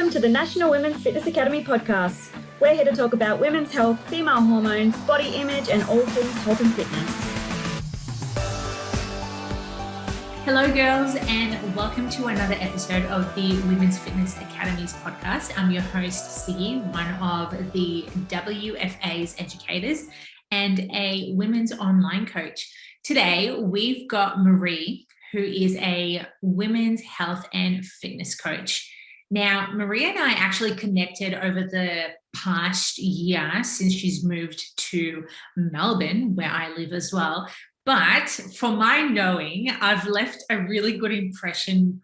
Welcome to the National Women's Fitness Academy podcast. We're here to talk about women's health, female hormones, body image, and all things health and fitness. Hello, girls, and welcome to another episode of the Women's Fitness Academy's podcast. I'm your host, Siggy, one of the WFA's educators and a women's online coach. Today, we've got Marie, who is a women's health and fitness coach. Now, Maria and I actually connected over the past year since she's moved to Melbourne, where I live as well. But for my knowing, I've left a really good impression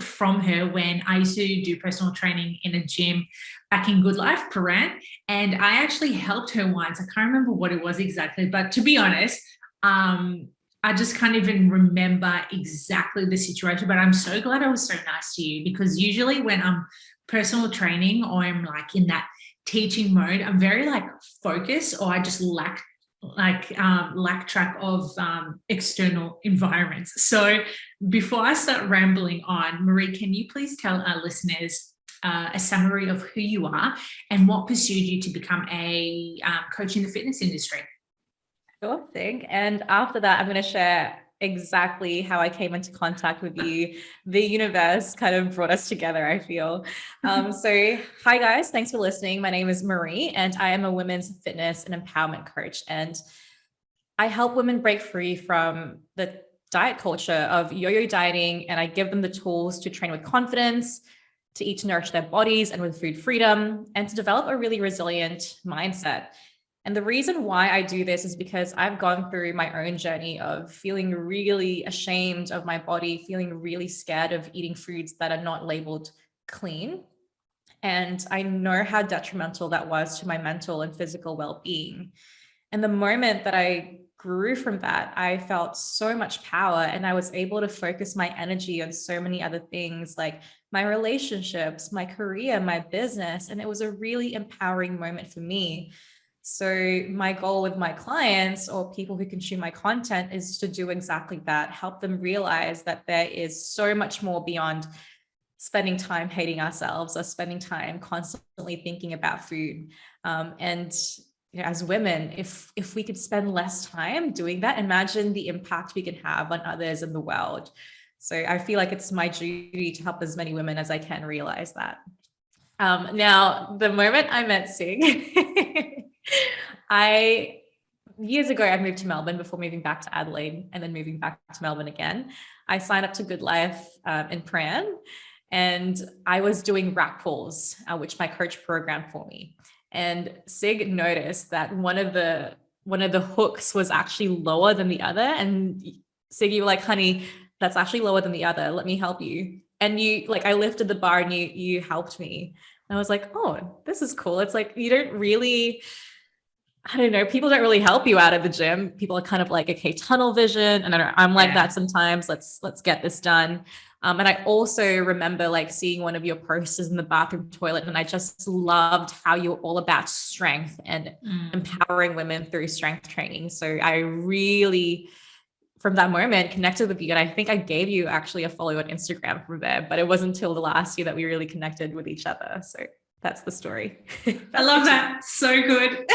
from her when I used to do personal training in a gym back in Good Life, Paran. And I actually helped her once. I can't remember what it was exactly, but to be honest, I just can't even remember exactly the situation, but I'm so glad I was so nice to you, because usually when I'm personal training or I'm like in that teaching mode, I'm very like focused, or I just lack track of external environments. So before I start rambling on, Marie, can you please tell our listeners a summary of who you are and what pursued you to become a coach in the fitness industry? Sure thing. And after that, I'm going to share exactly how I came into contact with you. The universe kind of brought us together, I feel. So hi guys, thanks for listening. My name is Marie and I am a women's fitness and empowerment coach. And I help women break free from the diet culture of yo-yo dieting. And I give them the tools to train with confidence, to eat to nourish their bodies and with food freedom, and to develop a really resilient mindset. And the reason why I do this is because I've gone through my own journey of feeling really ashamed of my body, feeling really scared of eating foods that are not labeled clean. And I know how detrimental that was to my mental and physical well-being. And the moment that I grew from that, I felt so much power, and I was able to focus my energy on so many other things like my relationships, my career, my business. And it was a really empowering moment for me. So my goal with my clients or people who consume my content is to do exactly that, help them realize that there is so much more beyond spending time hating ourselves or spending time constantly thinking about food. And as women, if we could spend less time doing that, imagine the impact we can have on others in the world. So I feel like it's my duty to help as many women as I can realize that. Now, the moment I met Sig, years ago, I moved to Melbourne before moving back to Adelaide and then moving back to Melbourne again. I signed up to Good Life in Pran, and I was doing rack pulls, which my coach programmed for me. And Sig noticed that one of the hooks was actually lower than the other. And Sig, you were like, honey, that's actually lower than the other. Let me help you. And I lifted the bar and you helped me. And I was like, oh, this is cool. It's like, you don't really, I don't know, people don't really help you out of the gym. People are kind of like, okay, tunnel vision. And I'm like that sometimes. Let's get this done. And I also remember like seeing one of your posters in the bathroom toilet. And I just loved how you're all about strength and empowering women through strength training. So I really, from that moment, connected with you. And I think I gave you actually a follow on Instagram from there, but it wasn't until the last year that we really connected with each other. So that's the story. I love that. So good.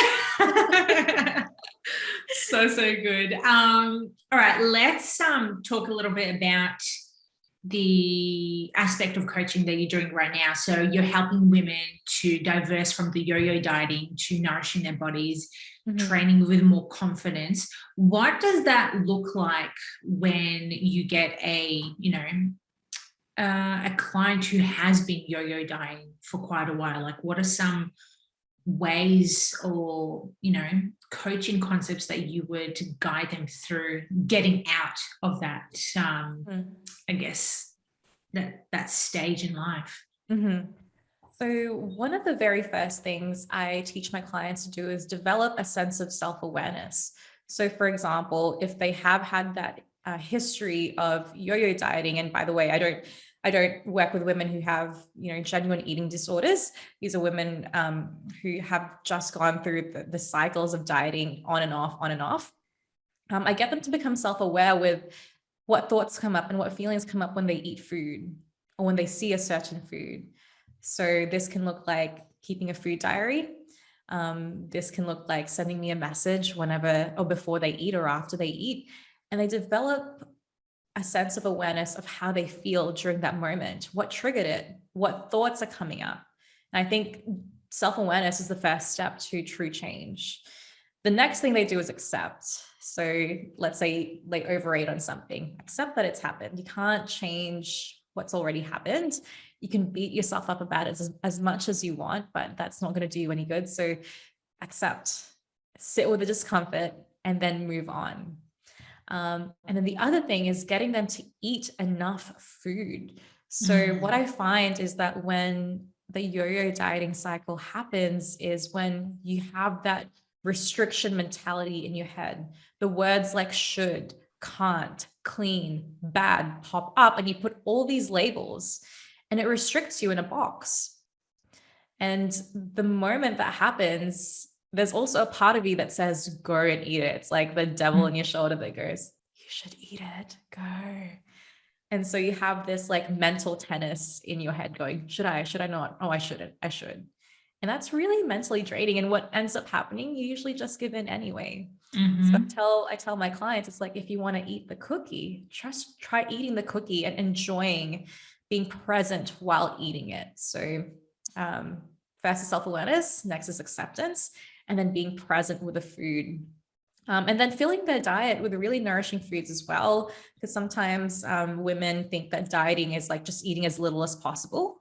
So good. All right, let's talk a little bit about the aspect of coaching that you're doing right now. So you're helping women to diverse from the yo-yo dieting to nourishing their bodies, training with more confidence. What does that look like when you get a client who has been yo-yo dieting for quite a while? Like, what are some ways or coaching concepts that you would guide them through getting out of that I guess that stage in life? So one of the very first things I teach my clients to do is develop a sense of self-awareness. So for example, if they have had that history of yo-yo dieting, and by the way, I don't work with women who have, genuine eating disorders. These are women who have just gone through the cycles of dieting on and off. I get them to become self-aware with what thoughts come up and what feelings come up when they eat food or when they see a certain food. So this can look like keeping a food diary. This can look like sending me a message whenever or before they eat or after they eat, and they develop a sense of awareness of how they feel during that moment, what triggered it, what thoughts are coming up. And I think self-awareness is the first step to true change. The next thing they do is accept. So let's say they overeat on something, accept that it's happened. You can't change what's already happened. You can beat yourself up about it as much as you want, but that's not going to do you any good. So accept, sit with the discomfort, and then move on. And then the other thing is getting them to eat enough food. So what I find is that when the yo-yo dieting cycle happens is when you have that restriction mentality in your head. The words like should, can't, clean, bad pop up, and you put all these labels and it restricts you in a box. And the moment that happens, there's also a part of you that says, go and eat it. It's like the devil on your shoulder that goes, you should eat it, go. And so you have this like mental tennis in your head going, should I not? Oh, I shouldn't, I should. And that's really mentally draining. And what ends up happening, you usually just give in anyway. So I tell my clients, it's like, if you want to eat the cookie, just try eating the cookie and enjoying being present while eating it. So first is self-awareness, next is acceptance, and then being present with the food. And then filling their diet with really nourishing foods as well, because sometimes women think that dieting is like just eating as little as possible,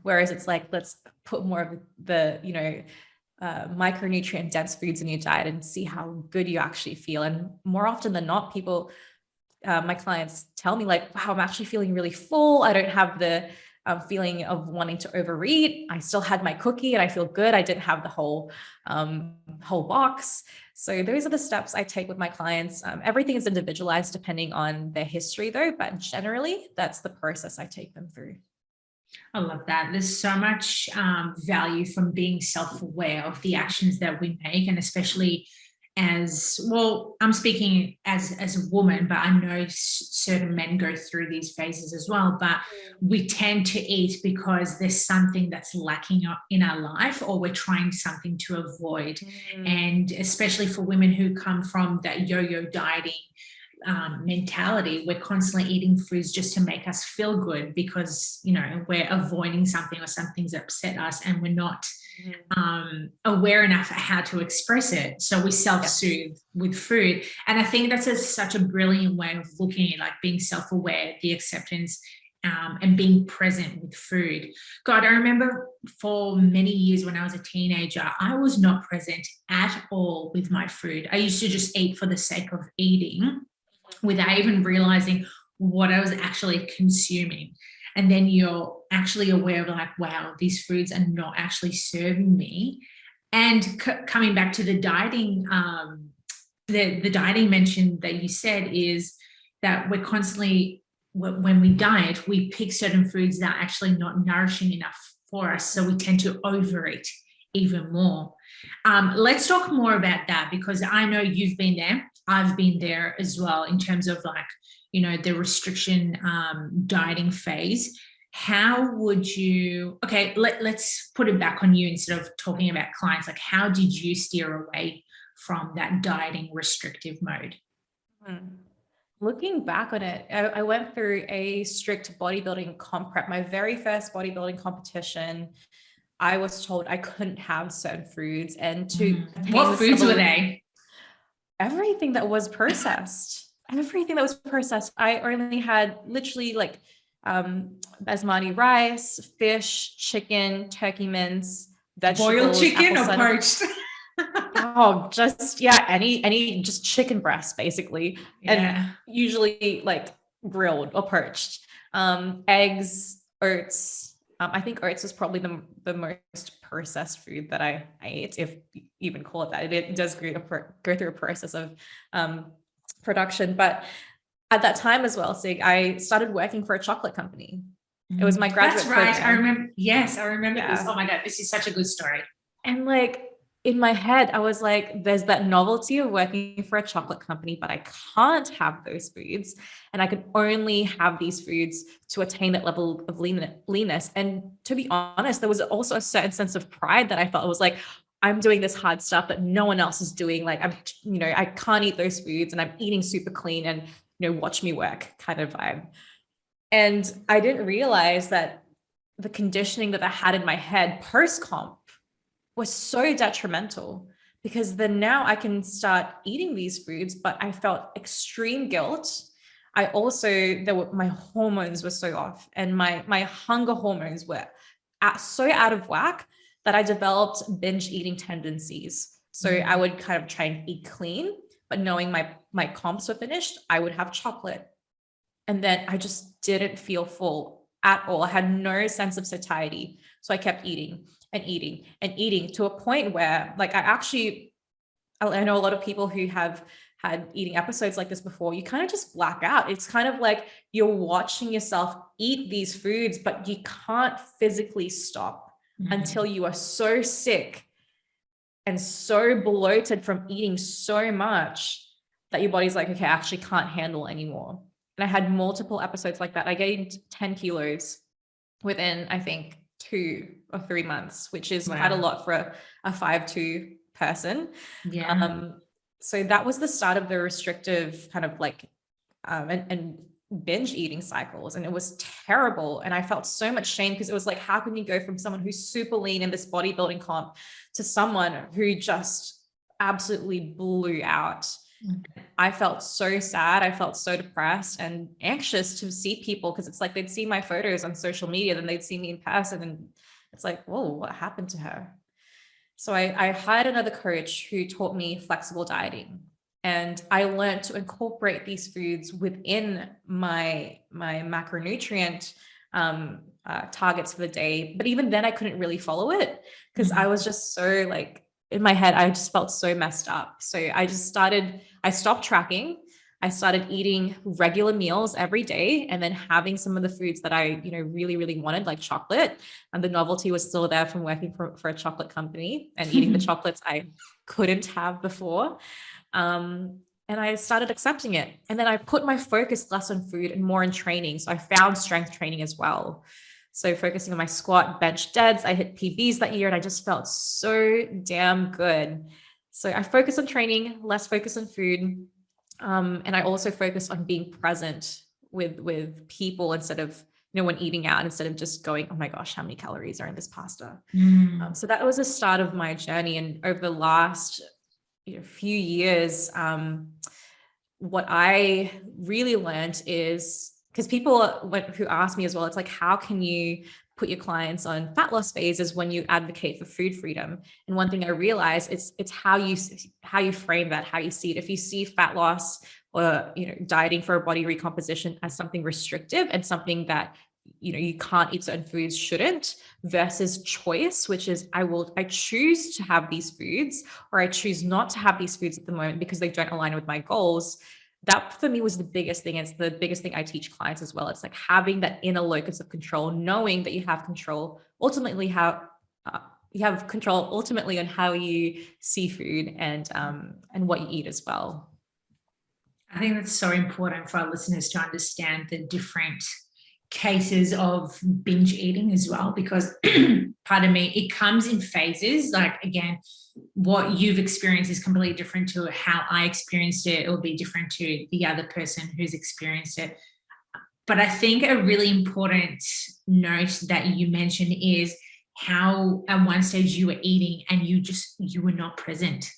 whereas it's like, let's put more of the, micronutrient dense foods in your diet and see how good you actually feel. And more often than not, people, my clients tell me like, wow, I'm actually feeling really full. I don't have the feeling of wanting to overeat. I still had my cookie and I feel good. I didn't have the whole box. So those are the steps I take with my clients. Everything is individualized depending on their history though, but generally that's the process I take them through. I love that. There's so much value from being self-aware of the actions that we make, and especially as well, I'm speaking as a woman, but I know certain men go through these phases as well, but we tend to eat because there's something that's lacking in our life, or we're trying something to avoid. And especially for women who come from that yo-yo dieting mentality, we're constantly eating foods just to make us feel good because, we're avoiding something or something's upset us and we're not aware enough of how to express it. So we self-soothe with food. And I think that's such a brilliant way of looking at like being self-aware, the acceptance, and being present with food. God, I remember for many years when I was a teenager, I was not present at all with my food. I used to just eat for the sake of eating without even realizing what I was actually consuming. And then you're actually aware of like, wow, these foods are not actually serving me. And coming back to the dieting, the dieting mention that you said is that we're constantly, when we diet, we pick certain foods that are actually not nourishing enough for us. So we tend to overeat even more. Let's talk more about that, because I know you've been there. I've been there as well in terms of like, the restriction dieting phase. How would you, let's put it back on you instead of talking about clients. Like, how did you steer away from that dieting restrictive mode? Looking back on it, I went through a strict bodybuilding comp prep. My very first bodybuilding competition, I was told I couldn't have certain foods. And what foods were they? Everything that was processed. I only had literally like basmati rice, fish, chicken, turkey mince, vegetables. Boiled chicken or poached? Oh, just any just chicken breast basically. And usually like grilled or poached. Eggs, oats. I think oats is probably the most processed food that I ate, if you even call it that. It does go through a process of production. But at that time as well, Sig, I started working for a chocolate company. It was my graduate program. I remember. Yes, I remember this. Oh my God, this is such a good story. And like, in my head, I was like, there's that novelty of working for a chocolate company, but I can't have those foods. And I can only have these foods to attain that level of leanness. And to be honest, there was also a certain sense of pride that I felt. It was like, I'm doing this hard stuff that no one else is doing. Like I can't eat those foods and I'm eating super clean and, watch me work kind of vibe. And I didn't realize that the conditioning that I had in my head post-comp was so detrimental, because then now I can start eating these foods, but I felt extreme guilt. I also, my hormones were so off, and my hunger hormones were so out of whack that I developed binge eating tendencies. So I would kind of try and eat clean, but knowing my comps were finished, I would have chocolate. And then I just didn't feel full at all. I had no sense of satiety. So I kept eating and eating and eating to a point where, like, I know a lot of people who have had eating episodes like this before, you kind of just black out. It's kind of like you're watching yourself eat these foods, but you can't physically stop until you are so sick and so bloated from eating so much that your body's like, okay, I actually can't handle anymore. And I had multiple episodes like that. I gained 10 kilos within, I think, 2 or 3 months, which is quite a lot for a 5'2" person. Yeah. So that was the start of the restrictive kind of like, and binge eating cycles. And it was terrible. And I felt so much shame, because it was like, how can you go from someone who's super lean in this bodybuilding comp to someone who just absolutely blew out? I felt so sad. I felt so depressed and anxious to see people, because it's like they'd see my photos on social media, then they'd see me in person, and it's like, whoa, what happened to her? So I hired another coach who taught me flexible dieting, and I learned to incorporate these foods within my macronutrient targets for the day. But even then I couldn't really follow it, because I was just so like, in my head, I just felt so messed up. So I stopped tracking. I started eating regular meals every day, and then having some of the foods that I, really, really wanted, like chocolate. And the novelty was still there from working for a chocolate company and eating the chocolates I couldn't have before. And I started accepting it. And then I put my focus less on food and more on training. So I found strength training as well. So focusing on my squat, bench, deads. I hit PBs that year, and I just felt so damn good. So I focused on training, less focus on food. And I also focused on being present with people instead of, when eating out, instead of just going, oh my gosh, how many calories are in this pasta? So that was the start of my journey. And over the last few years, what I really learned is, because people who ask me as well, it's like, how can you put your clients on fat loss phases when you advocate for food freedom? And one thing I realized, it's how you frame that, how you see it. If you see fat loss or dieting for a body recomposition as something restrictive and something that you can't eat certain foods, shouldn't, versus choice, which is I choose to have these foods, or I choose not to have these foods at the moment because they don't align with my goals. That for me was the biggest thing. It's the biggest thing I teach clients as well. It's like having that inner locus of control, knowing that you have control, ultimately you have control ultimately on how you see food and what you eat as well. I think that's so important for our listeners to understand the different cases of binge eating as well, because pardon me, it comes in phases. Like, again, what you've experienced is completely different to how I experienced it. It will be different to the other person who's experienced it. But I think a really important note that you mentioned is how at one stage you were eating and you were not present.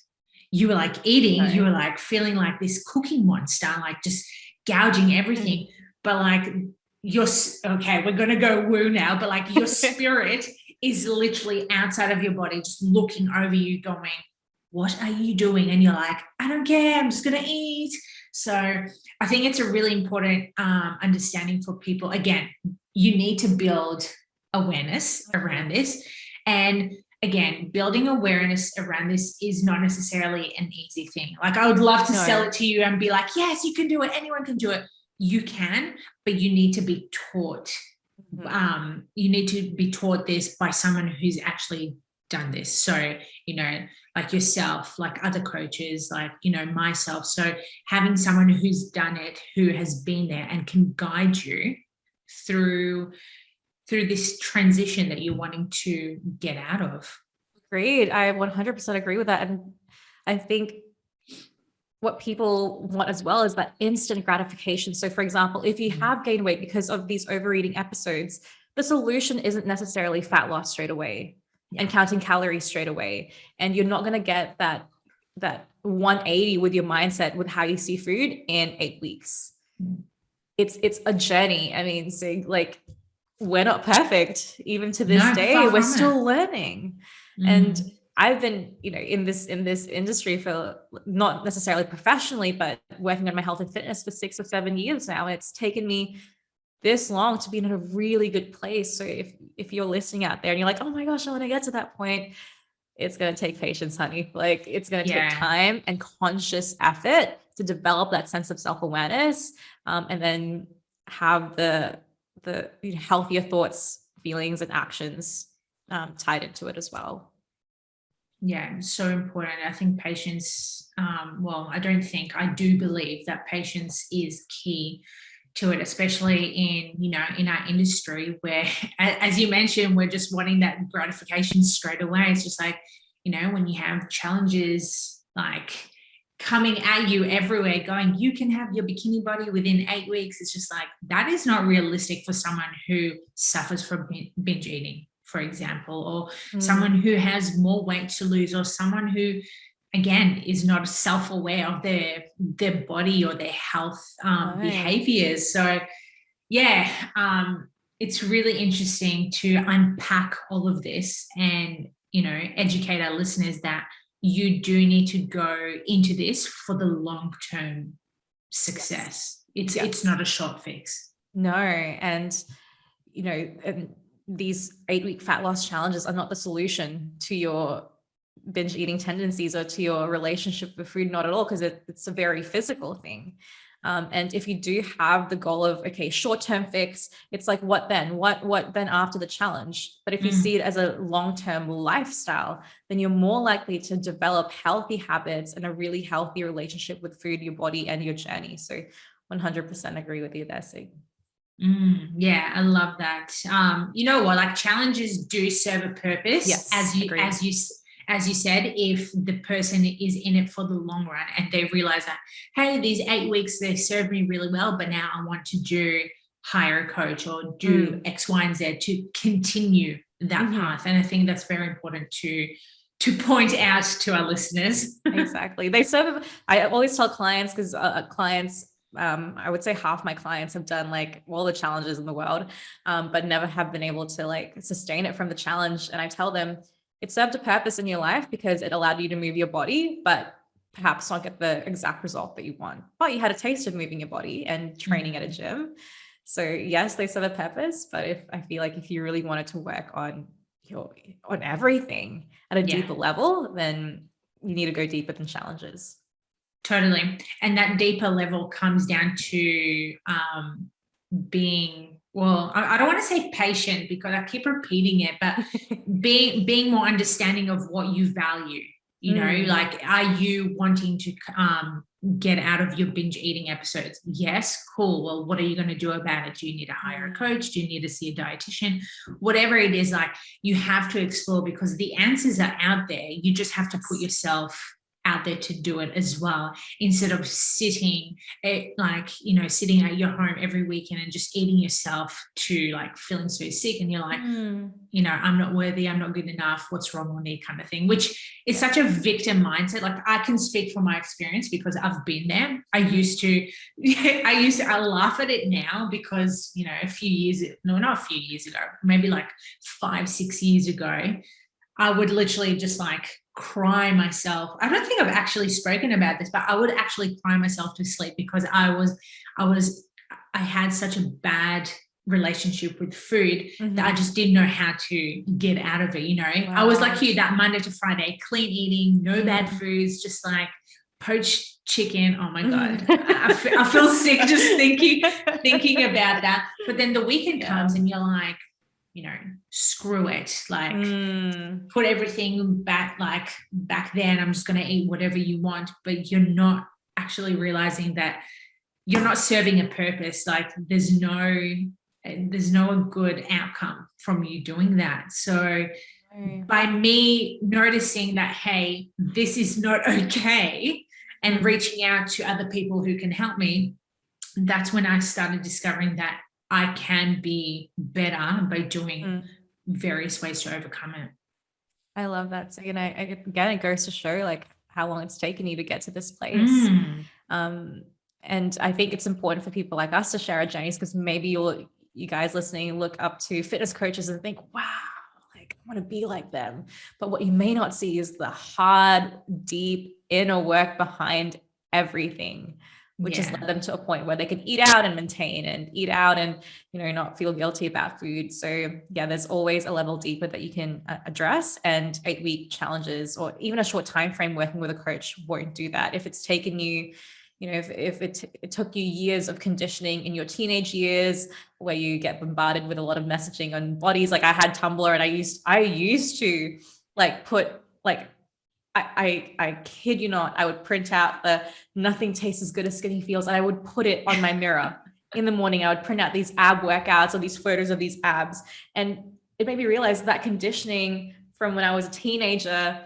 You were like eating, right. You were like feeling like this cooking monster, like just gouging everything. But like, okay, we're going to go woo now, but like your spirit is literally outside of your body, just looking over you going, what are you doing? And you're like, I don't care, I'm just going to eat. So I think it's a really important understanding for people. Again, you need to build awareness around this. And again, building awareness around this is not necessarily an easy thing. Like, I would love to sell it to you and be like, yes, you can do it. Anyone can do it. You can, but you need to be taught. You need to be taught this by someone who's actually done this. So, like yourself, like other coaches, like, myself. So having someone who's done it, who has been there and can guide you through this transition that you're wanting to get out of. Agreed. I 100% agree with that. And I think what people want as well is that instant gratification. So for example, if you have gained weight because of these overeating episodes, the solution isn't necessarily fat loss straight away and counting calories straight away. And you're not going to get that 180 with your mindset with how you see food in 8 weeks. It's a journey. I mean, so like, we're not perfect. Even to this day, we're still learning. And I've been, in this industry for not necessarily professionally, but working on my health and fitness for 6 or 7 years now. It's taken me this long to be in a really good place. So if you're listening out there and you're like, oh my gosh, I want to get to that point, it's going to take patience, honey. Like, it's going to take time and conscious effort to develop that sense of self-awareness, and then have the healthier thoughts, feelings, and actions tied into it as well. Yeah, so important. I think patience, I do believe that patience is key to it, especially in our industry where, as you mentioned, we're just wanting that gratification straight away. It's just like, when you have challenges like coming at you everywhere going, you can have your bikini body within 8 weeks. It's just like, that is not realistic for someone who suffers from binge eating, for example, or someone who has more weight to lose, or someone who, again, is not self-aware of their body or their health behaviors. So it's really interesting to unpack all of this and, educate our listeners that you do need to go into this for the long-term success. It's not a short fix. No. And, and these 8-week fat loss challenges are not the solution to your binge eating tendencies or to your relationship with food, not at all, because it's a very physical thing. And if you do have the goal of, okay, short-term fix, it's like, what then? What then after the challenge? But if you see it as a long-term lifestyle, then you're more likely to develop healthy habits and a really healthy relationship with food, your body, and your journey. So 100% agree with you there, Sig. Yeah, I love that. You know what? Like, challenges do serve a purpose. Yes, as you said, if the person is in it for the long run and they realize that, hey, these 8 weeks, they served me really well, but now I want to hire a coach or do X, Y, and Z to continue that path. And I think that's very important to point out to our listeners. Exactly. I always tell clients, because clients, I would say half my clients have done like all the challenges in the world, but never have been able to like sustain it from the challenge. And I tell them, it served a purpose in your life because it allowed you to move your body, but perhaps not get the exact result that you want. But you had a taste of moving your body and training at a gym. So yes, they serve a purpose, but I feel like if you really wanted to work on everything at a deeper level, then you need to go deeper than challenges. Totally. And that deeper level comes down to being, well, I don't want to say patient because I keep repeating it, but being more understanding of what you value, like, are you wanting to get out of your binge eating episodes? Yes, cool. Well, what are you going to do about it? Do you need to hire a coach? Do you need to see a dietitian? Whatever it is, like, you have to explore, because the answers are out there. You just have to put yourself out there to do it as well, instead of sitting at your home every weekend and just eating yourself to like feeling so sick, and you're like, I'm not worthy, I'm not good enough, what's wrong with me, kind of thing, which is such a victim mindset. Like, I can speak from my experience because I've been there. I laugh at it now because, not a few years ago, maybe like 5-6 years ago, I would literally just like cry myself. I don't think I've actually spoken about this, but I would actually cry myself to sleep because I had such a bad relationship with food that I just didn't know how to get out of it. Wow. I was like you, that Monday to Friday, clean eating, no bad foods, just like poached chicken. Oh my God. I feel sick just thinking about that. But then the weekend comes and you're like, screw it, like put everything back, like back then I'm just going to eat whatever you want, but you're not actually realizing that you're not serving a purpose. Like there's no good outcome from you doing that. So by me noticing that, hey, this is not okay, and reaching out to other people who can help me, that's when I started discovering that I can be better by doing various ways to overcome it. I love that. So, again, it goes to show like how long it's taken you to get to this place. And I think it's important for people like us to share our journeys, because maybe you guys listening look up to fitness coaches and think, wow, like I want to be like them. But what you may not see is the hard, deep inner work behind everything, which has led them to a point where they can eat out and maintain, and eat out and, not feel guilty about food. So there's always a level deeper that you can address, and 8-week challenges or even a short time frame working with a coach won't do that. If it's taken you, if it took you years of conditioning in your teenage years where you get bombarded with a lot of messaging on bodies. Like I had Tumblr, and I used to like put like, I kid you not, I would print out the nothing tastes as good as skinny feels, and I would put it on my mirror in the morning. I would print out these ab workouts or these photos of these abs. And it made me realize that conditioning from when I was a teenager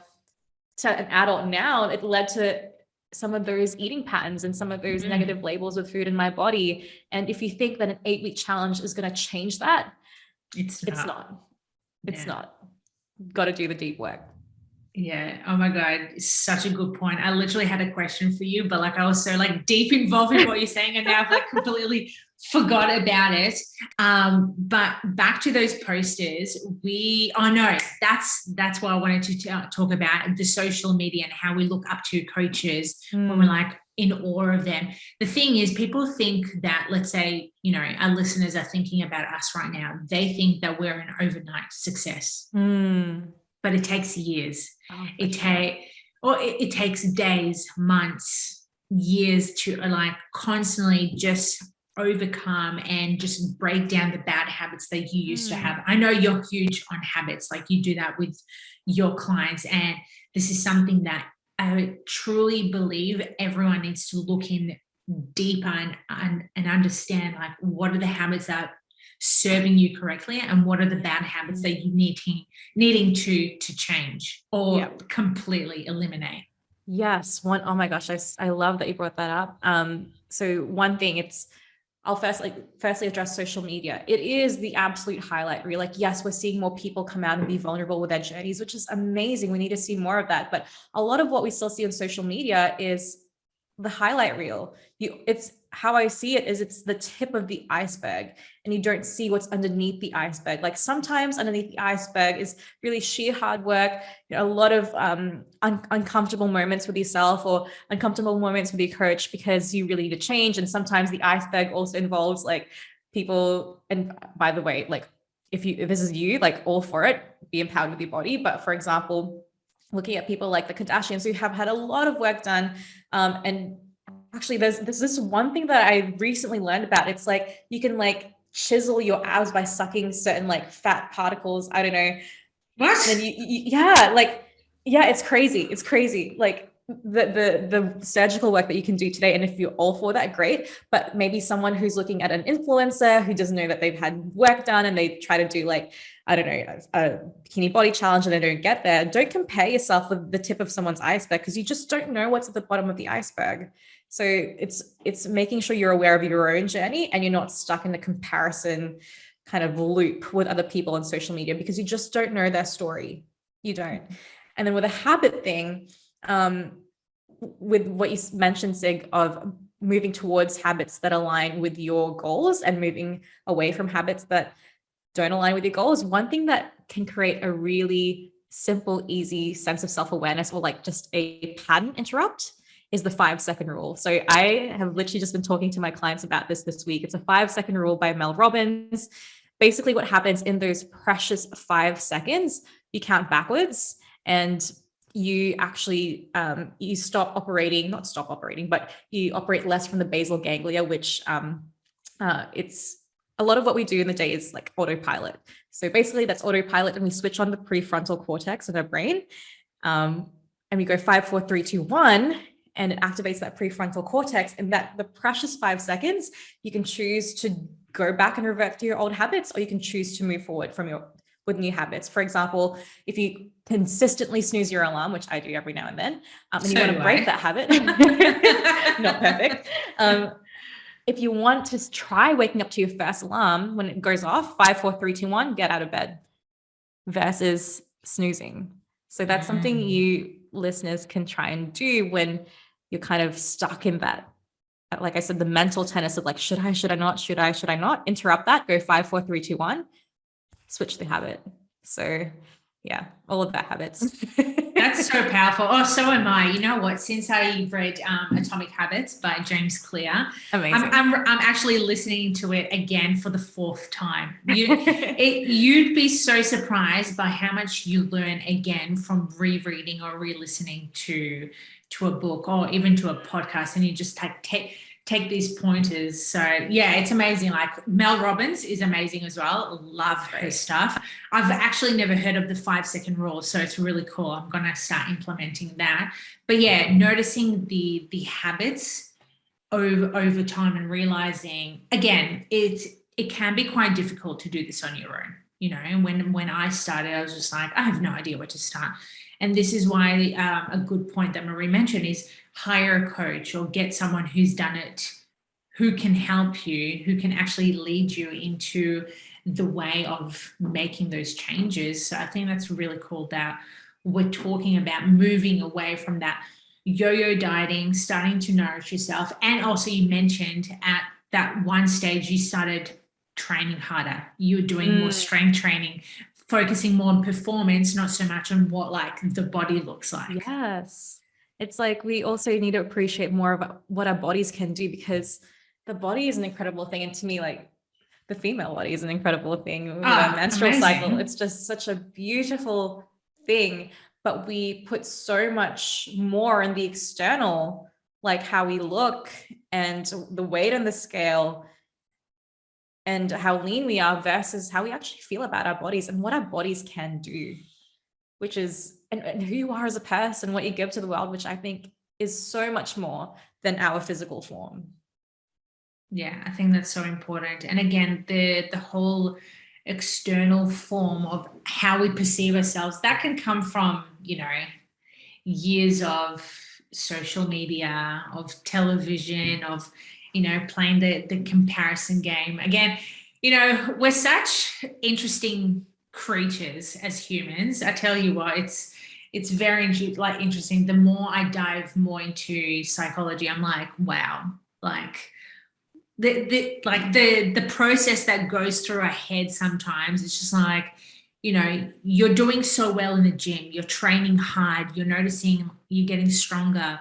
to an adult now, it led to some of those eating patterns and some of those negative labels with food in my body. And if you think that an 8-week challenge is going to change that, it's not. It's not. Got to do the deep work. Yeah. Oh my God. Such a good point. I literally had a question for you, but like I was so like deep involved in what you're saying, and now I've like completely forgot about it. But back to those posters, that's why I wanted to talk about the social media and how we look up to coaches when we're like in awe of them. The thing is, people think that, let's say, our listeners are thinking about us right now. They think that we're an overnight success. But it takes years. It takes days, months, years to like constantly just overcome and just break down the bad habits that you used to have. I know you're huge on habits, like you do that with your clients, and this is something that I truly believe everyone needs to look in deeper and understand, like what are the habits that serving you correctly, and what are the bad habits that you needing to change or completely eliminate. Yes. Oh my gosh, I love that you brought that up. So one thing, I'll firstly address social media. It is the absolute highlight reel. Like, yes, we're seeing more people come out and be vulnerable with their journeys, which is amazing. We need to see more of that. But a lot of what we still see on social media is the highlight reel. It's how I see it is it's the tip of the iceberg, and you don't see what's underneath the iceberg. Like sometimes underneath the iceberg is really sheer hard work, a lot of uncomfortable moments with yourself or uncomfortable moments with your coach because you really need to change. And sometimes the iceberg also involves like people. And by the way, like if this is you, like all for it, be empowered with your body. But for example, looking at people like the Kardashians who have had a lot of work done, and actually there's this one thing that I recently learned about. It's like you can like chisel your abs by sucking certain like fat particles. I don't know. What? And it's crazy. It's crazy. Like the surgical work that you can do today. And if you're all for that, great. But maybe someone who's looking at an influencer who doesn't know that they've had work done and they try to do like, I don't know, a bikini body challenge and they don't get there. Don't compare yourself with the tip of someone's iceberg, because you just don't know what's at the bottom of the iceberg. So it's making sure you're aware of your own journey and you're not stuck in the comparison kind of loop with other people on social media, because you just don't know their story. You don't. And then with a habit thing, with what you mentioned, Sig, of moving towards habits that align with your goals and moving away from habits that don't align with your goals, one thing that can create a really simple, easy sense of self-awareness, or like just a pattern interrupt, is the 5-second rule. So I have literally just been talking to my clients about this week. It's a 5-second rule by Mel Robbins. Basically what happens in those precious 5 seconds, you count backwards and you actually, you but you operate less from the basal ganglia, which it's a lot of what we do in the day is like autopilot. So basically that's autopilot, and we switch on the prefrontal cortex of our brain. And we go 5, 4, 3, 2, 1, and it activates that prefrontal cortex. And that the precious 5 seconds, you can choose to go back and revert to your old habits, or you can choose to move forward with new habits. For example, if you consistently snooze your alarm, which I do every now and then, and you want to break that habit, not perfect. If you want to try waking up to your first alarm when it goes off, 5, 4, 3, 2, 1, get out of bed, versus snoozing. So that's something you listeners can try and do when you're kind of stuck in that, like I said, the mental tennis of like, should I not? Interrupt that, go 5, 4, 3, 2, 1, switch the habit. So yeah, all of that habits. That's so powerful. Oh, so am I. You know what? Since I read Atomic Habits by James Clear, Amazing. I'm actually listening to it again for the 4th time. You'd be so surprised by how much you learn again from rereading or re-listening to a book or even to a podcast, and you just take these pointers. So yeah, it's amazing. Like Mel Robbins is amazing as well. Love her stuff. I've actually never heard of the 5-second rule, so it's really cool. I'm going to start implementing that. But yeah, noticing the habits over time and realizing, again, it can be quite difficult to do this on your own. You know, and when I started, I was just like, I have no idea where to start. And this is why a good point that Marie mentioned is hire a coach or get someone who's done it, who can help you, who can actually lead you into the way of making those changes. So I think that's really cool that we're talking about moving away from that yo-yo dieting, starting to nourish yourself. And also you mentioned at that one stage you started training harder. You were doing more strength training, focusing more on performance, not so much on what like the body looks like. Yes. It's like we also need to appreciate more of what our bodies can do, because the body is an incredible thing. And to me, like the female body is an incredible thing with our menstrual cycle. It's just such a beautiful thing, but we put so much more in the external, like how we look and the weight on the scale and how lean we are versus how we actually feel about our bodies and what our bodies can do, which is, and who you are as a person, what you give to the world, which I think is so much more than our physical form. Yeah, I think that's so important. And again, the whole external form of how we perceive ourselves, that can come from, you know, years of social media, of television, of, you know, playing the comparison game. Again, you know, we're such interesting creatures as humans. I tell you what, it's very like interesting. The more I dive more into psychology, I'm like, wow, like the process that goes through our head sometimes, it's just like, you know, you're doing so well in the gym, you're training hard, you're noticing you're getting stronger,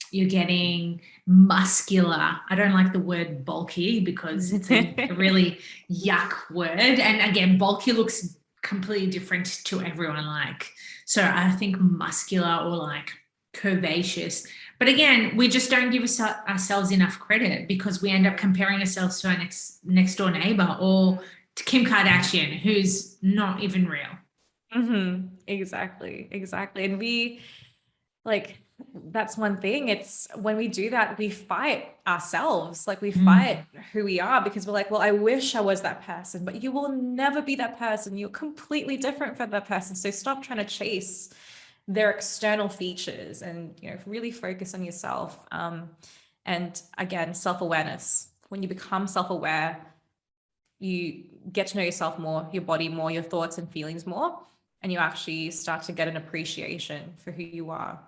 you're getting muscular. I don't like the word bulky because it's a really yuck word. And again, bulky looks completely different to everyone. Like, so I think muscular or like curvaceous. But again, we just don't give ourselves enough credit because we end up comparing ourselves to our next door neighbor or to Kim Kardashian, who's not even real. Exactly. And we, like, that's one thing. It's when we do that, we fight ourselves. Like we fight who we are because we're like, well, I wish I was that person, but you will never be that person. You're completely different from that person. So stop trying to chase their external features and, you know, really focus on yourself. And again, self-awareness. When you become self-aware, you get to know yourself more, your body more, your thoughts and feelings more, and you actually start to get an appreciation for who you are.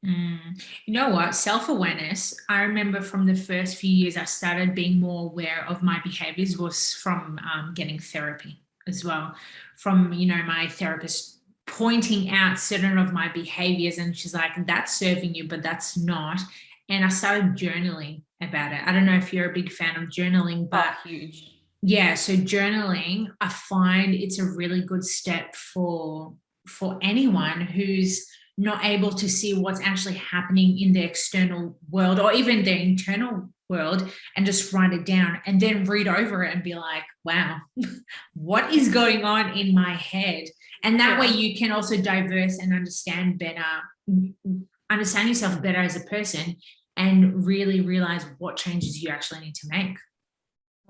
You know what? Self-awareness, I remember from the first few years I started being more aware of my behaviors was from getting therapy as well. From, you know, my therapist pointing out certain of my behaviors and she's like, that's serving you, but that's not. And I started journaling about it. I don't know if you're a big fan of journaling, but huge. Yeah, so journaling, I find it's a really good step for anyone who's not able to see what's actually happening in the external world or even their internal world and just write it down and then read over it and be like, wow, what is going on in my head? And that way you can also diverse and understand yourself better as a person and really realize what changes you actually need to make.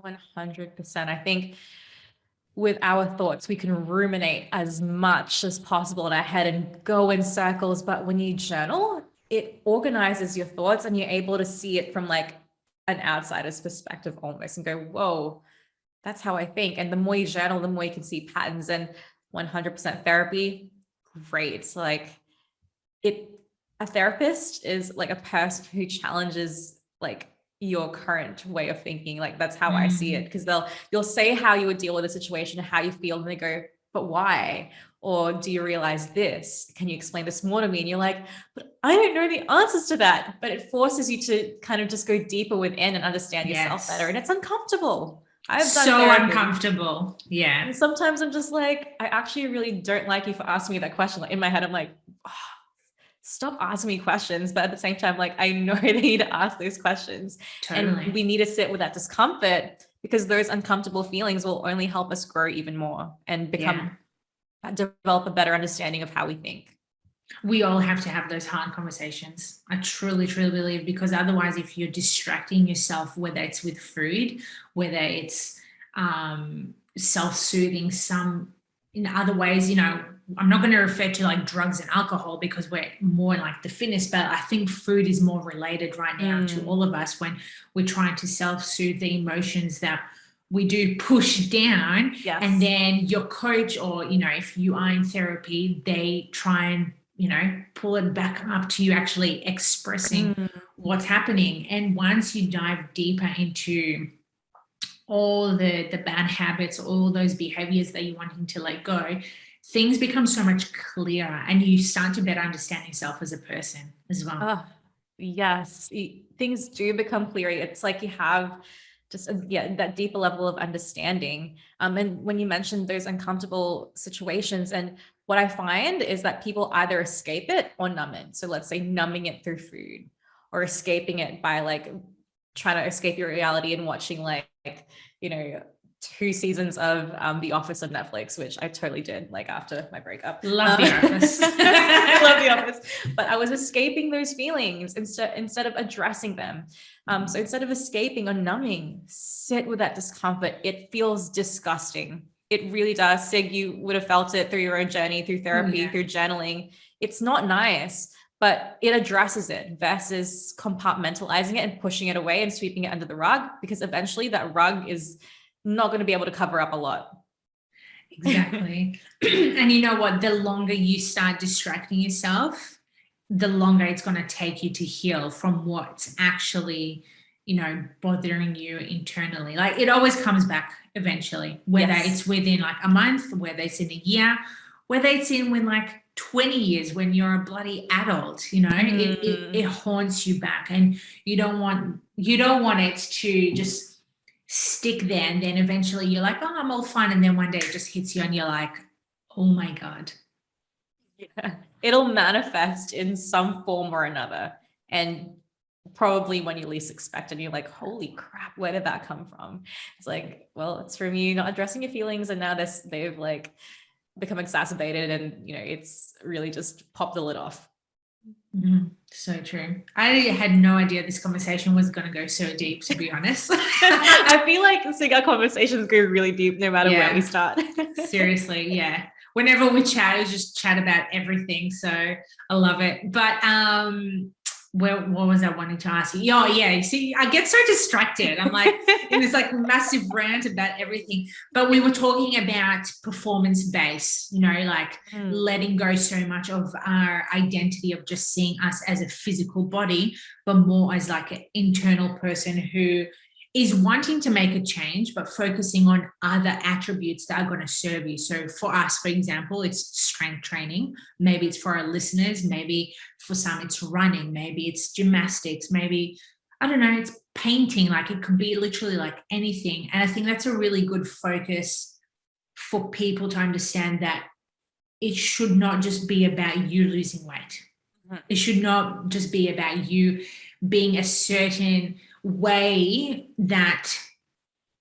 100%. I think with our thoughts, we can ruminate as much as possible in our head and go in circles. But when you journal, it organizes your thoughts and you're able to see it from like an outsider's perspective almost and go, whoa, that's how I think. And the more you journal, the more you can see patterns. And 100% therapy, great. So like a therapist is like a person who challenges like your current way of thinking. Like that's how I see it. Because you'll say how you would deal with a situation, how you feel, and they go, but why? Or do you realize this? Can you explain this more to me? And you're like, but I don't know the answers to that. But it forces you to kind of just go deeper within and understand yourself better. And it's uncomfortable. I've done so therapy. Uncomfortable. Yeah. And sometimes I'm just like, I actually really don't like you for asking me that question. Like in my head, I'm like, oh, stop asking me questions. But at the same time, like I know they need to ask those questions. Totally. And we need to sit with that discomfort because those uncomfortable feelings will only help us grow even more and develop a better understanding of how we think. We all have to have those hard conversations. I truly, truly believe, because otherwise, if you're distracting yourself, whether it's with food, whether it's self-soothing, some in other ways, you know, I'm not going to refer to like drugs and alcohol because we're more like the fitness, but I think food is more related right now to all of us when we're trying to self-soothe the emotions that we do push down. Yes. And then your coach, or, you know, if you are in therapy, they try and, you know, pull it back up to you actually expressing what's happening. And once you dive deeper into all the bad habits, all those behaviors that you're wanting to let go, things become so much clearer and you start to better understand yourself as a person as well. Oh, yes. Things do become clearer. It's like you have just that deeper level of understanding. And when you mentioned those uncomfortable situations, and what I find is that people either escape it or numb it. So let's say numbing it through food, or escaping it by like trying to escape your reality and watching like, you know, 2 seasons of The Office on Netflix, which I totally did like after my breakup. Love The Office. I love The Office, but I was escaping those feelings instead of addressing them. So instead of escaping or numbing, sit with that discomfort. It feels disgusting. It really does. Sig, you would have felt it through your own journey, through therapy, through journaling. It's not nice, but it addresses it versus compartmentalizing it and pushing it away and sweeping it under the rug, because eventually that rug is not going to be able to cover up a lot. Exactly. And you know what? The longer you start distracting yourself, the longer it's going to take you to heal from what's actually, you know, bothering you internally. Like it always comes back eventually, whether it's within like a month, whether it's in a year, whether it's in like 20 years when you're a bloody adult, you know, it haunts you back, and you don't want it to just stick there, and then eventually you're like, oh, I'm all fine, and then one day it just hits you and you're like, oh my God. Yeah, it'll manifest in some form or another, and probably when you least expect it, you're like, holy crap, where did that come from? It's like, well, it's from you not addressing your feelings, and now they've like become exacerbated, and you know, it's really just popped the lid off. So true. I had no idea this conversation was going to go so deep, to be honest. I feel like our conversations go really deep no matter where we start. Seriously, yeah. Whenever we chat, we just chat about everything. So I love it. But what was I wanting to ask you? Oh, yeah. You see, I get so distracted. I'm like in this like massive rant about everything. But we were talking about performance-based, you know, like letting go so much of our identity of just seeing us as a physical body, but more as like an internal person who is wanting to make a change, but focusing on other attributes that are going to serve you. So for us, for example, it's strength training. Maybe it's for our listeners. Maybe for some, it's running. Maybe it's gymnastics. Maybe, I don't know, it's painting. Like it could be literally like anything. And I think that's a really good focus for people to understand that it should not just be about you losing weight. It should not just be about you being a certain way that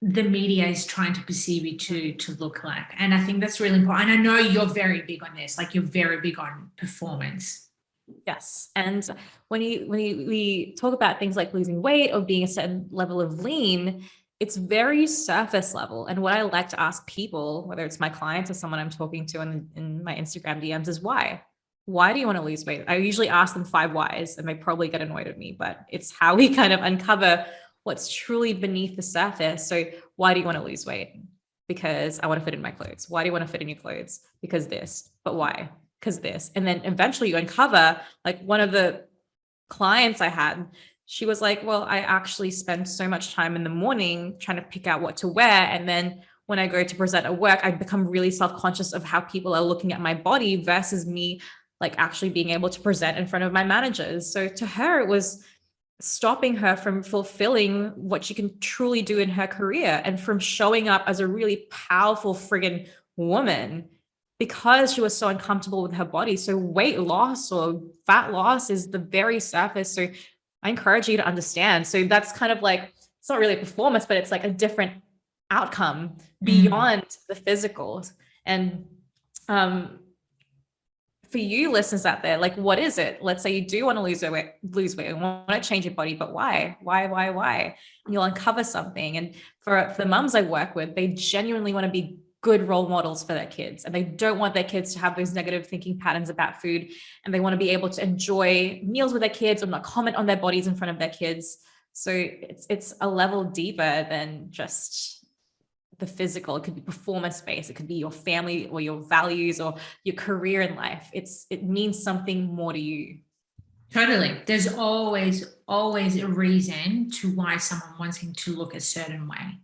the media is trying to perceive you to look like. And I think that's really important. And I know you're very big on this, like you're very big on performance. Yes. And when we talk about things like losing weight or being a certain level of lean, it's very surface level. And what I like to ask people, whether it's my clients or someone I'm talking to in my Instagram DMs, is why? Why do you want to lose weight? I usually ask them 5 whys, and they probably get annoyed at me, but it's how we kind of uncover what's truly beneath the surface. So why do you want to lose weight? Because I want to fit in my clothes. Why do you want to fit in your clothes? Because this. But why? Because this. And then eventually you uncover, like one of the clients I had, she was like, well, I actually spend so much time in the morning trying to pick out what to wear. And then when I go to present at work, I become really self-conscious of how people are looking at my body versus me like actually being able to present in front of my managers. So to her, it was stopping her from fulfilling what she can truly do in her career and from showing up as a really powerful friggin' woman because she was so uncomfortable with her body. So weight loss or fat loss is the very surface. So I encourage you to understand. So that's kind of like, it's not really a performance, but it's like a different outcome beyond the physical. And for you listeners out there, like, what is it? Let's say you do want to lose weight and want to change your body, but why? And you'll uncover something. And for the mums I work with, they genuinely want to be good role models for their kids. And they don't want their kids to have those negative thinking patterns about food. And they want to be able to enjoy meals with their kids or not comment on their bodies in front of their kids. So it's a level deeper than just the physical. It could be performance based. It could be your family or your values or your career in life. It means something more to you. Totally. There's always a reason to why someone wanting to look a certain way.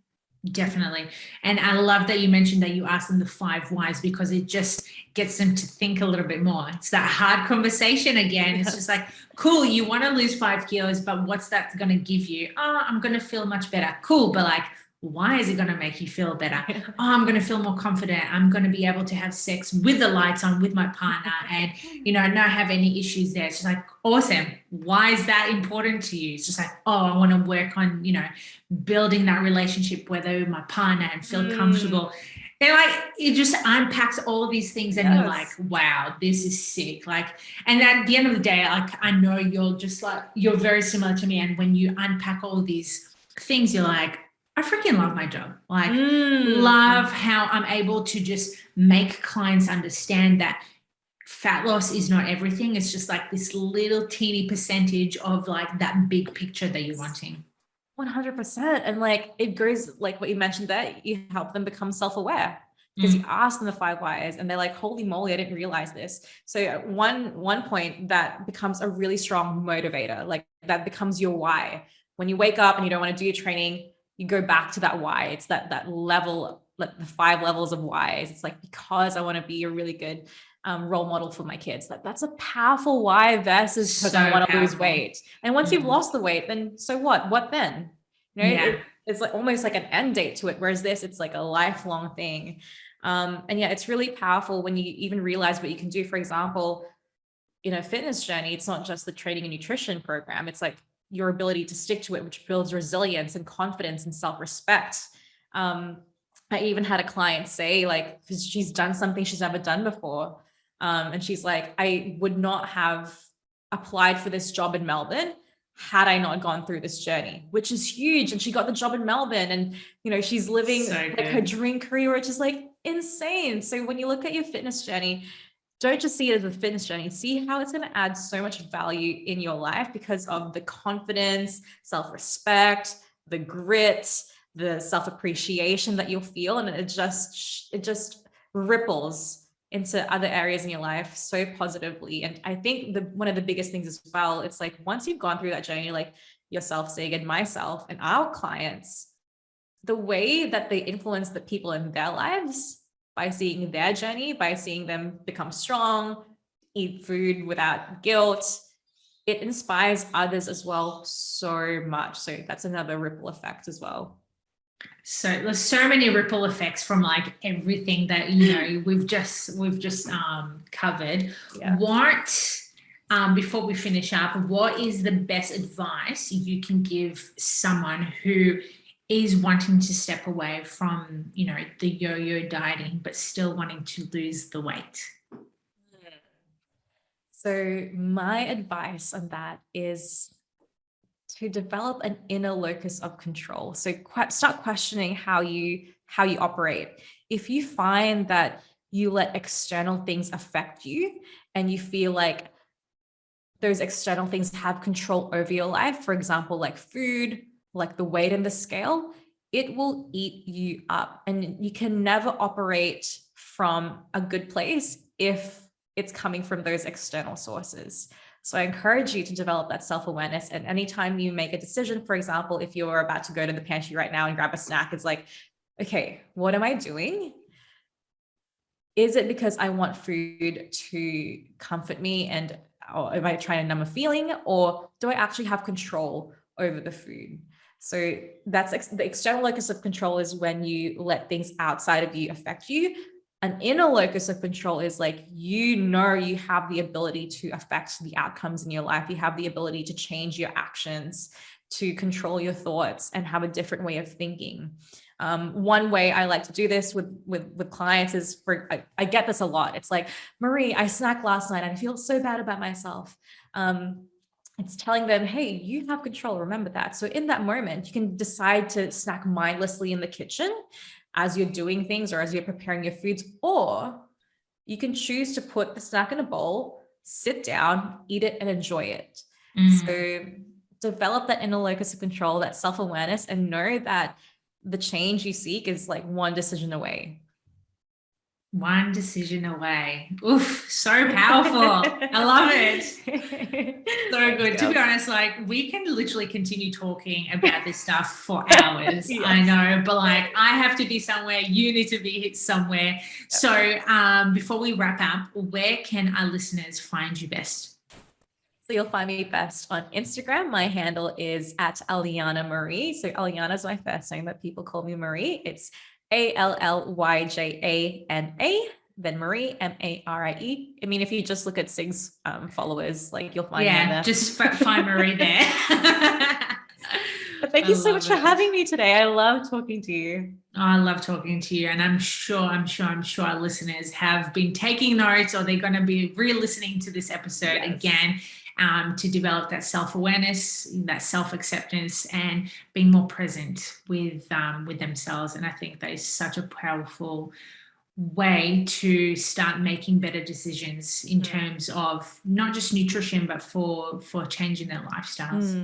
Definitely. And I love that you mentioned that you asked them the 5 whys, because it just gets them to think a little bit more. It's that hard conversation again. It's just like, cool, you want to lose 5 kilos, but what's that going to give you? Oh, I'm going to feel much better. Cool. But like, why is it going to make you feel better? Oh, I'm going to feel more confident. I'm going to be able to have sex with the lights on with my partner and, not have any issues there. It's just like, awesome. Why is that important to you? It's just like, oh, I want to work on, building that relationship with my partner and feel comfortable. And like, it just unpacks all of these things and you're like, wow, this is sick. Like, and at the end of the day, like, I know you're very similar to me. And when you unpack all these things, you're like, I freaking love my job. Like, love how I'm able to just make clients understand that fat loss is not everything. It's just like this little teeny percentage of like that big picture that you're wanting. 100%. And like, it goes like what you mentioned, that you help them become self-aware because you ask them the 5 whys and they're like, holy moly, I didn't realize this. So at one point that becomes a really strong motivator. Like that becomes your why. When you wake up and you don't want to do your training, you go back to that why. It's that level, like the 5 levels of whys. It's like, because I want to be a really good role model for my kids. That's a powerful why versus because I want to lose weight. And once you've lost the weight, then so what? What then? It's like almost like an end date to it. Whereas this, it's like a lifelong thing. And yeah, it's really powerful when you even realize what you can do. For example, in a fitness journey, it's not just the training and nutrition program. It's like your ability to stick to it, which builds resilience and confidence and self-respect. I even had a client say, like, because she's done something she's never done before. And she's like, I would not have applied for this job in Melbourne had I not gone through this journey, which is huge. And she got the job in Melbourne and, she's living like her dream career, which is like insane. So when you look at your fitness journey, don't just see it as a fitness journey, see how it's going to add so much value in your life because of the confidence, self-respect, the grit, the self-appreciation that you'll feel. And it just ripples into other areas in your life so positively. And I think one of the biggest things as well, it's like, once you've gone through that journey, like yourself, Sig, and myself and our clients, the way that they influence the people in their lives by seeing their journey, by seeing them become strong, eat food without guilt, it inspires others as well so much. So that's another ripple effect as well. So there's so many ripple effects from like everything that we've just covered. Yeah. What before we finish up, what is the best advice you can give someone who is wanting to step away from, the yo-yo dieting, but still wanting to lose the weight? So my advice on that is to develop an inner locus of control. So start questioning how you operate. If you find that you let external things affect you and you feel like those external things have control over your life, for example, like food, like the weight in the scale, it will eat you up. And you can never operate from a good place if it's coming from those external sources. So I encourage you to develop that self-awareness. And anytime you make a decision, for example, if you're about to go to the pantry right now and grab a snack, it's like, okay, what am I doing? Is it because I want food to comfort me or am I trying to numb a feeling, or do I actually have control over the food? So that's the external locus of control is when you let things outside of you affect you. An inner locus of control is like, you have the ability to affect the outcomes in your life. You have the ability to change your actions, to control your thoughts and have a different way of thinking. One way I like to do this with clients is I get this a lot. It's like, Marie, I snacked last night and I feel so bad about myself. It's telling them, hey, you have control. Remember that. So in that moment, you can decide to snack mindlessly in the kitchen as you're doing things or as you're preparing your foods, or you can choose to put the snack in a bowl, sit down, eat it, and enjoy it. So develop that inner locus of control, that self-awareness, and know that the change you seek is like one decision away. One decision away. Oof, so powerful. I love it. So good. Yep. To be honest, like we can literally continue talking about this stuff for hours. Yes. I know, but like I have to be somewhere, you need to be somewhere. Yep. So before we wrap up, where can our listeners find you best? So you'll find me best on Instagram. My handle is @Aliana Marie. So Aliana is my first name, but people call me Marie. It's ALLYJANA, then Marie, MARIE. I mean, if you just look at Sig's followers, like you'll find me there. Just find Marie there. But thank you so much for having me today. I love talking to you. Oh, I love talking to you. And I'm sure our listeners have been taking notes, or they're going to be re-listening to this episode again. To develop that self-awareness, that self-acceptance, and being more present with themselves. And I think that is such a powerful way to start making better decisions in terms of not just nutrition, but for changing their lifestyles.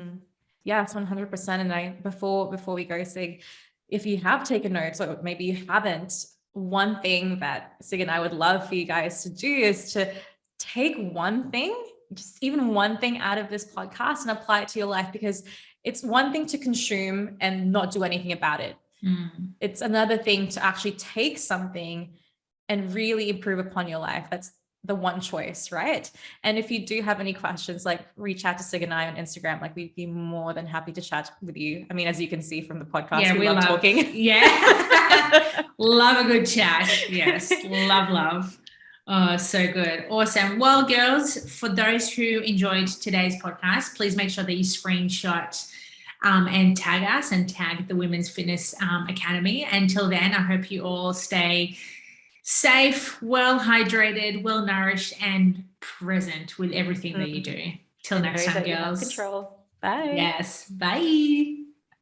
Yes, 100%. And before we go, Sig, if you have taken notes, or maybe you haven't, one thing that Sig and I would love for you guys to do is to take one thing, just even one thing out of this podcast and apply it to your life, because it's one thing to consume and not do anything about it. It's another thing to actually take something and really improve upon your life. That's the one choice, right? And if you do have any questions, like reach out to Sig and I on Instagram. Like we'd be more than happy to chat with you. I mean, as you can see from the podcast, we love talking. Yeah. Love a good chat. Yes. Love. Oh, so good. Awesome. Well, girls, for those who enjoyed today's podcast, please make sure that you screenshot and tag us and tag the Women's Fitness Academy. Until then, I hope you all stay safe, well hydrated, well nourished, and present with everything that you do. Till next time, girls. Control. Bye. Yes. Bye.